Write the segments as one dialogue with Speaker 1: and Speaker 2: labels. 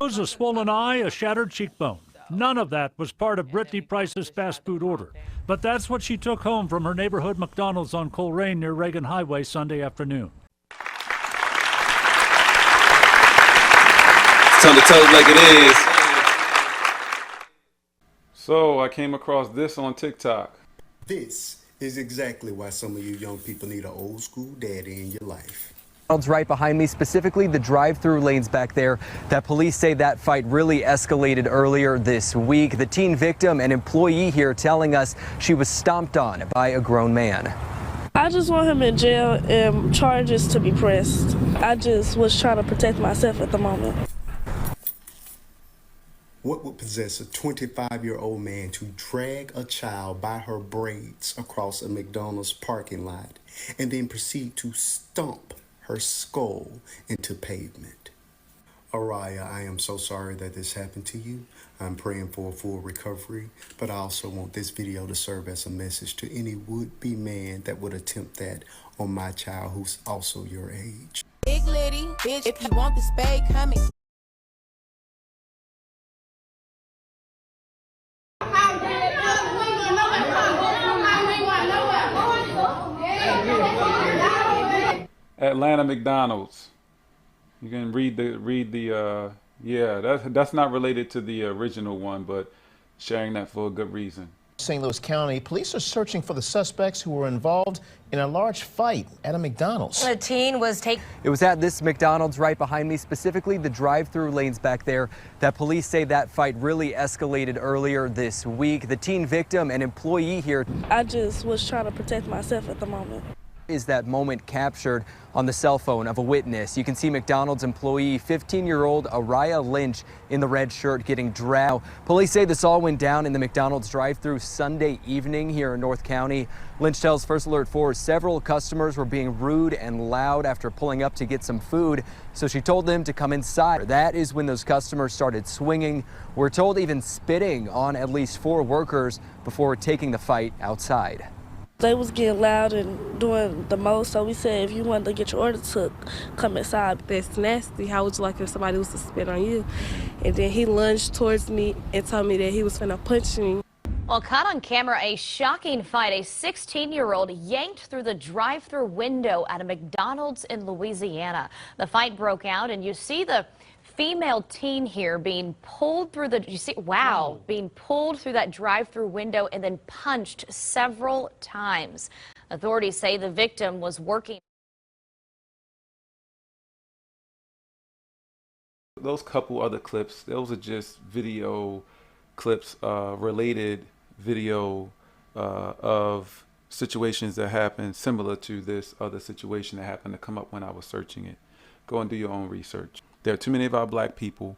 Speaker 1: A swollen eye, a shattered cheekbone. None of that was part of Brittany Price's fast food order. But that's what she took home from her neighborhood McDonald's on Coleraine near Reagan Highway Sunday afternoon.
Speaker 2: Time to tell it like it is. So I came across this on TikTok.
Speaker 3: This is exactly why some of you young people need an old school daddy in your life.
Speaker 4: Right behind me, specifically the drive-through lanes back there, that police say that fight really escalated earlier this week. The teen victim, an employee here, telling us she was stomped on by a grown man.
Speaker 5: I just want him in jail and charges to be pressed. I just was trying to protect myself at the moment.
Speaker 3: What would possess a 25-year-old man to drag a child by her braids across a McDonald's parking lot and then proceed to stomp her skull into pavement? Araya, I am so sorry that this happened to you. I'm praying for a full recovery, but I also want this video to serve as a message to any would-be man that would attempt that on my child who's also your age.
Speaker 6: Big Liddy, bitch, if you want the spade, coming.
Speaker 2: Atlanta McDonald's. You can read the yeah, that's not related to the original one, but sharing that for a good reason.
Speaker 7: St. Louis County police are searching for the suspects who were involved in a large fight at a McDonald's.
Speaker 8: A teen was taken.
Speaker 4: It was at this McDonald's right behind me, specifically the drive-through lanes back there, that police say that fight really escalated earlier this week. The teen victim, an employee here,
Speaker 5: I just was trying to protect myself at the moment.
Speaker 4: Is that moment captured on the cell phone of a witness. You can see McDonald's employee, 15-year-old Araya Lynch, in the red shirt getting dragged. Police say this all went down in the McDonald's drive-through Sunday evening here in North County. Lynch tells First Alert 4 several customers were being rude and loud after pulling up to get some food, so she told them to come inside. That is when those customers started swinging. We're told even spitting on at least 4 workers before taking the fight outside.
Speaker 5: They was getting loud and doing the most, so we said if you wanted to get your order took, come inside.
Speaker 9: That's nasty. How would you like if somebody was to spit on you? And then he lunged towards me and told me that he was finna punch me.
Speaker 8: Well, caught on camera, a shocking fight. A 16-year-old yanked through the drive-through window at a McDonald's in Louisiana. The fight broke out, and you see the female teen here being pulled through the, you see, wow, being pulled through that drive-through window and then punched several times. Authorities say the victim was working.
Speaker 2: Those couple other clips, those are just video clips, related video of situations that happened similar to this other situation that happened to come up when I was searching it. Go and do your own research. There are too many of our black people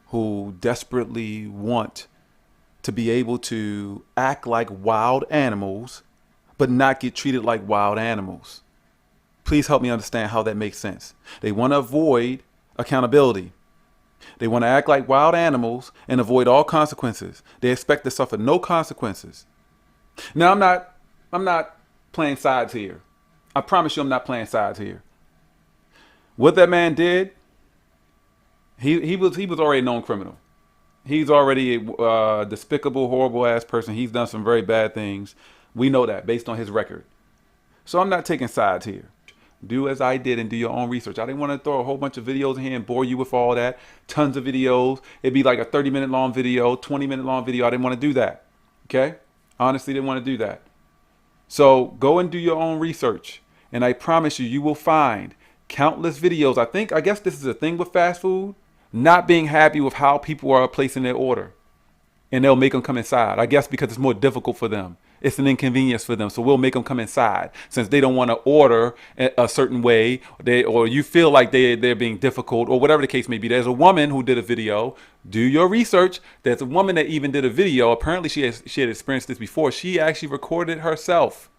Speaker 2: who desperately want to be able to act like wild animals, but not get treated like wild animals. Please help me understand how that makes sense. They want to avoid accountability. They want to act like wild animals and avoid all consequences. They expect to suffer no consequences. Now, I'm not playing sides here. I promise you I'm not playing sides here. What that man did, he was already a known criminal. He's already a despicable, horrible ass person. He's done some very bad things. We know that based on his record. So I'm not taking sides here. Do as I did and do your own research. I didn't want to throw a whole bunch of videos in here and bore you with all that. Tons of videos. It'd be like a 30-minute long video, 20-minute long video. I didn't want to do that. Okay? Honestly, didn't want to do that. So go and do your own research. And I promise you, you will find countless videos. I guess this is a thing with fast food. Not being happy with how people are placing their order. And they'll make them come inside. I guess because it's more difficult for them. It's an inconvenience for them. So we'll make them come inside. Since they don't want to order a certain way, or you feel like they're being difficult, or whatever the case may be. There's a woman who did a video. Do your research. There's a woman that even did a video. Apparently she had experienced this before. She actually recorded herself.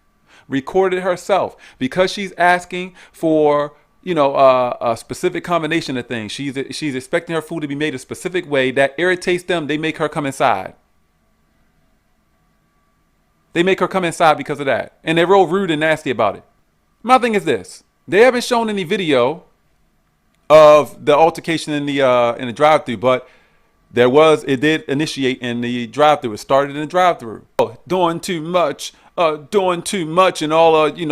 Speaker 2: Because she's asking for, you know, a specific combination of things. She's expecting her food to be made a specific way that irritates them. They make her come inside. They make her come inside because of that. And they're real rude and nasty about it. My thing is this. They haven't shown any video of the altercation in the drive-thru, but it did initiate in the drive-thru. It started in the drive-thru. Oh, doing too much, and all that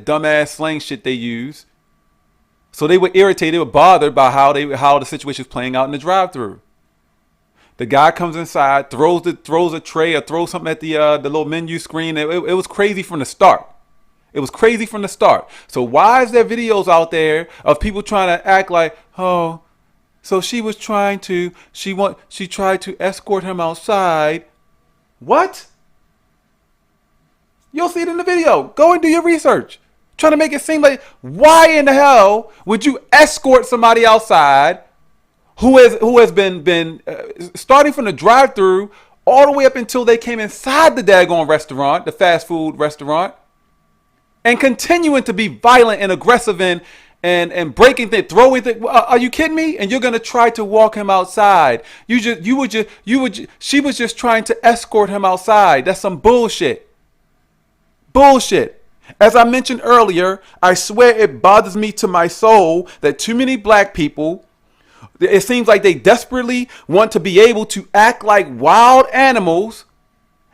Speaker 2: dumbass slang shit they use. So they were irritated, they were bothered by how the situation was playing out in the drive-thru. The guy comes inside, throws a tray or throws something at the little menu screen. It was crazy from the start. It was crazy from the start. So why is there videos out there of people trying to act like, oh, so she tried to escort him outside? What? You'll see it in the video. Go and do your research. Trying to make it seem like, why in the hell would you escort somebody outside who has been starting from the drive-thru all the way up until they came inside the daggone restaurant, the fast food restaurant, and continuing to be violent and aggressive and breaking things, throwing things? Are you kidding me? And you're gonna try to walk him outside? She was just trying to escort him outside. That's some bullshit. Bullshit. As I mentioned earlier, I swear it bothers me to my soul that too many black people, it seems like they desperately want to be able to act like wild animals,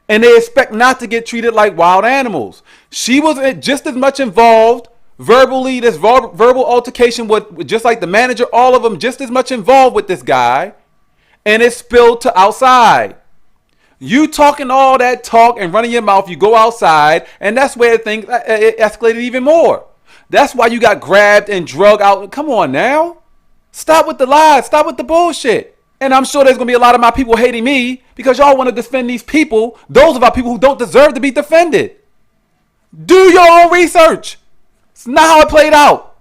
Speaker 2: and they expect not to get treated like wild animals. She was just as much involved verbally, this verbal altercation with just like the manager, all of them just as much involved with this guy, and it spilled to outside. You talking all that talk and running your mouth, you go outside, and that's where things it escalated even more. That's why you got grabbed and drugged out. Come on now. Stop with the lies. Stop with the bullshit. And I'm sure there's going to be a lot of my people hating me because y'all want to defend these people, those of our people who don't deserve to be defended. Do your own research. It's not how it played out.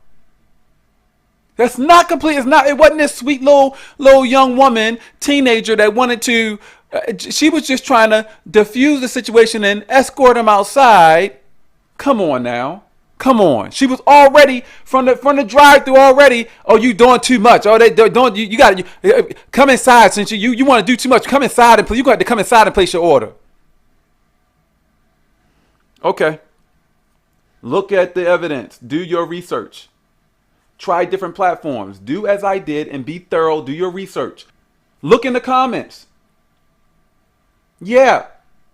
Speaker 2: That's not complete. It wasn't this sweet little young woman, teenager that wanted to. She was just trying to diffuse the situation and escort him outside. Come on now. Come on. She was already from the drive-thru already. Oh, you doing too much. Oh, they're doing. You got to come inside since you want to do too much. Come inside and you got to come inside and place your order. Okay. Look at the evidence. Do your research. Try different platforms. Do as I did and be thorough. Do your research. Look in the comments. Yeah,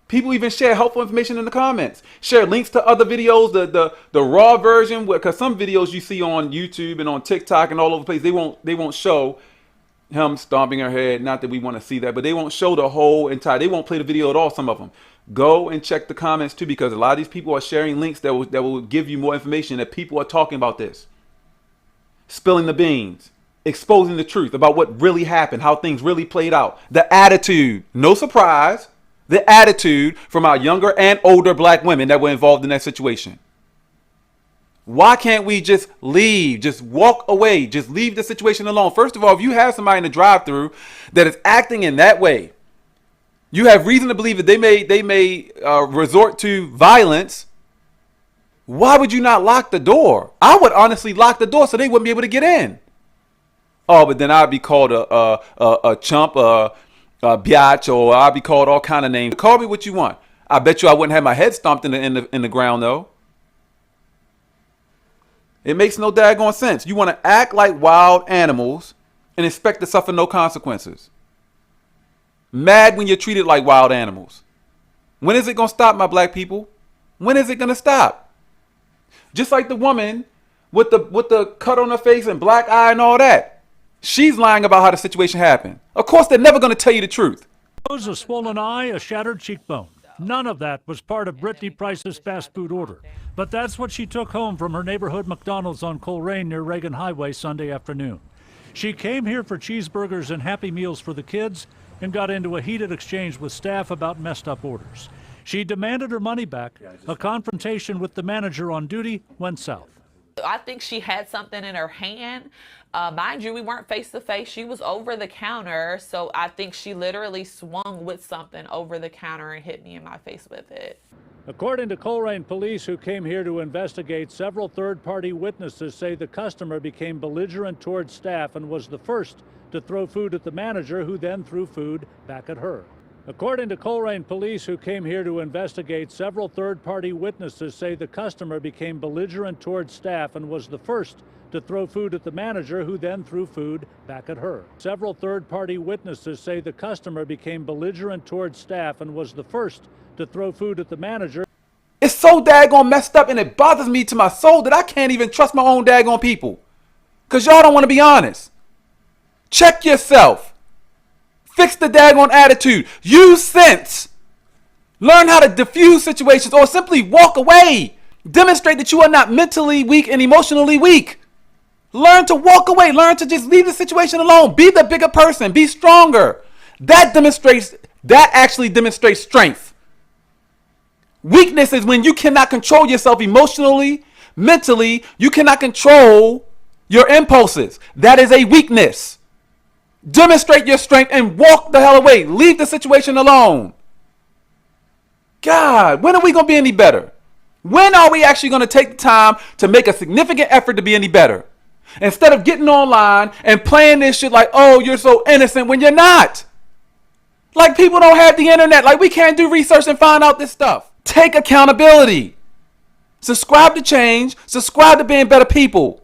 Speaker 2: people even share helpful information in the comments. Share links to other videos, the raw version, because some videos you see on YouTube and on TikTok and all over the place, they won't show him stomping her head. Not that we want to see that, but they won't show the whole entire. They won't play the video at all. Some of them. Go and check the comments too, because a lot of these people are sharing links that will give you more information that people are talking about this, spilling the beans, exposing the truth about what really happened, how things really played out, the attitude. No surprise. The attitude from our younger and older black women that were involved in that situation. Why can't we just leave? Just walk away. Just leave the situation alone. First of all, if you have somebody in the drive-thru that is acting in that way, you have reason to believe that they may resort to violence. Why would you not lock the door? I would honestly lock the door so they wouldn't be able to get in. Oh, but then I'd be called a chump, biatch, or I'll be called all kind of names. Call me what you want. I bet you I wouldn't have my head stomped in the ground though. It makes no daggone sense. You want to act like wild animals and expect to suffer no consequences. Mad when you're treated like wild animals. When is it gonna stop, my black people? When is it gonna stop? Just like the woman with the cut on her face and black eye and all that. She's lying about how the situation happened. Of course, they're never going to tell you the truth.
Speaker 1: A swollen eye, a shattered cheekbone. None of that was part of Brittany Price's fast food order. But that's what she took home from her neighborhood McDonald's on Coleraine near Reagan Highway Sunday afternoon. She came here for cheeseburgers and Happy Meals for the kids and got into a heated exchange with staff about messed up orders. She demanded her money back. A confrontation with the manager on duty went south.
Speaker 10: I think she had something in her hand. Mind you, we weren't face to face. She was over the counter. So I think she literally swung with something over the counter and hit me in my face with it.
Speaker 1: According to Coleraine police who came here to investigate, several third-party witnesses say the customer became belligerent towards staff and was the first to throw food at the manager, who then threw food back at her. According to Coleraine police who came here to investigate, several third-party witnesses say the customer became belligerent towards staff and was the first to throw food at the manager, who then threw food back at her. Several third-party witnesses say the customer became belligerent towards staff and was the first to throw food at the manager.
Speaker 2: It's so daggone messed up, and it bothers me to my soul that I can't even trust my own daggone people. Because y'all don't want to be honest. Check yourself. Fix the daggone attitude. Use sense. Learn how to diffuse situations or simply walk away. Demonstrate that you are not mentally weak and emotionally weak. Learn to walk away. Learn to just leave the situation alone. Be the bigger person. Be stronger. That actually demonstrates strength. Weakness is when you cannot control yourself emotionally, mentally. You cannot control your impulses. That is a weakness. Demonstrate your strength and walk the hell away. Leave the situation alone. God, when are we going to be any better? When are we actually going to take the time to make a significant effort to be any better? Instead of getting online and playing this shit like, oh, you're so innocent when you're not. Like, people don't have the internet. Like, we can't do research and find out this stuff. Take accountability. Subscribe to change. Subscribe to being better people.